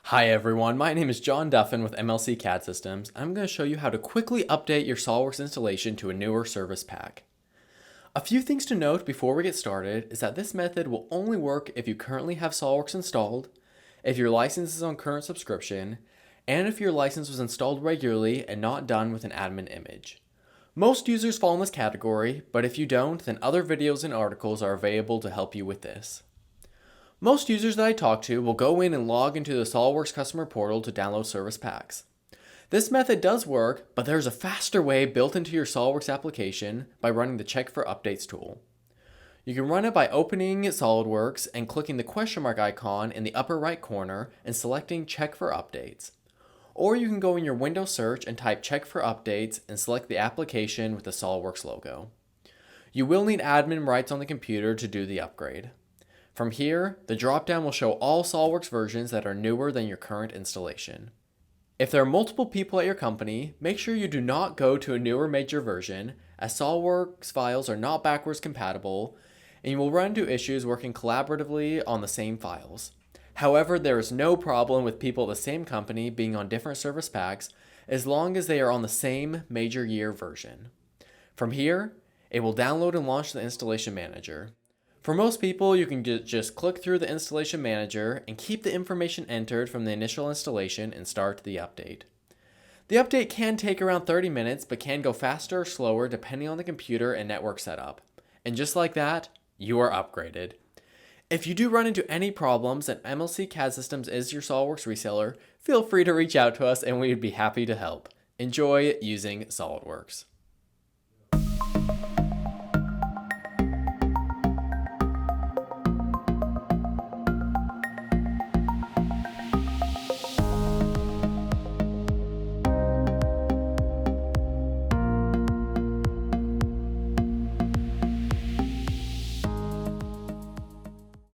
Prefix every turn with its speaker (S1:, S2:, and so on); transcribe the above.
S1: Hi everyone, my name is John Duffin with MLC CAD Systems. I'm going to show you how to quickly update your SOLIDWORKS installation to a newer service pack. A few things to note before we get started is that this method will only work if you currently have SOLIDWORKS installed, if your license is on current subscription, and if your license was installed regularly and not done with an admin image. Most users fall in this category, but if you don't, then other videos and articles are available to help you with this. Most users that I talk to will go in and log into the SOLIDWORKS customer portal to download service packs. This method does work, but there's a faster way built into your SOLIDWORKS application by running the Check for Updates tool. You can run it by opening SOLIDWORKS and clicking the question mark icon in the upper right corner and selecting Check for Updates. Or you can go in your Windows search and type Check for Updates and select the application with the SOLIDWORKS logo. You will need admin rights on the computer to do the upgrade. From here, the dropdown will show all SOLIDWORKS versions that are newer than your current installation. If there are multiple people at your company, make sure you do not go to a newer major version, as SOLIDWORKS files are not backwards compatible, and you will run into issues working collaboratively on the same files. However, there is no problem with people at the same company being on different service packs as long as they are on the same major year version. From here, it will download and launch the Installation Manager. For most people, you can just click through the Installation Manager and keep the information entered from the initial installation and start the update. The update can take around 30 minutes, but can go faster or slower depending on the computer and network setup. And just like that, you are upgraded. If you do run into any problems and MLC CAD Systems is your SOLIDWORKS reseller, feel free to reach out to us and we would be happy to help. Enjoy using SOLIDWORKS.